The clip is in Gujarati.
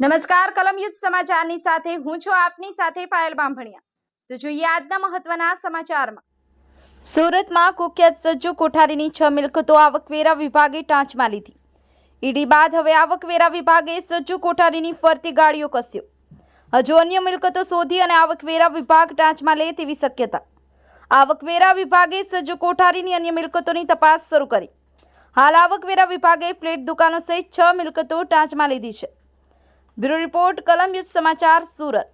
નમસ્કાર કલમ યુદ્ધ સમાચારની સાથે હું છું આપની સાથે પાયલ બામભણિયા। તો જોઈએ આજના મહત્વના સમાચારમાં। સુરતમાં કુખ્યાત સજ્જુ કોઠારીની 6 મિલકતો આવકવેરા વિભાગે ટાંચમાં લીધી। ઈડી બાદ હવે આવકવેરા વિભાગે સજ્જુ કોઠારીની ફરતી ગાડીઓ કસ્યો। હજુ અન્ય મિલકતો શોધી અને આવકવેરા વિભાગ ટાંચમાં લે તેવી શક્યતા। આવકવેરા વિભાગે સજ્જુ કોઠારીની અન્ય મિલકતોની તપાસ શરૂ કરી। હાલ આવકવેરા વિભાગે ફ્લેટ દુકાનો સહિત 6 મિલકતો ટાંચમાં લીધી છે। બ્યુરો રિપોર્ટ કલમ યુદ્ધ સમાચાર સુરત।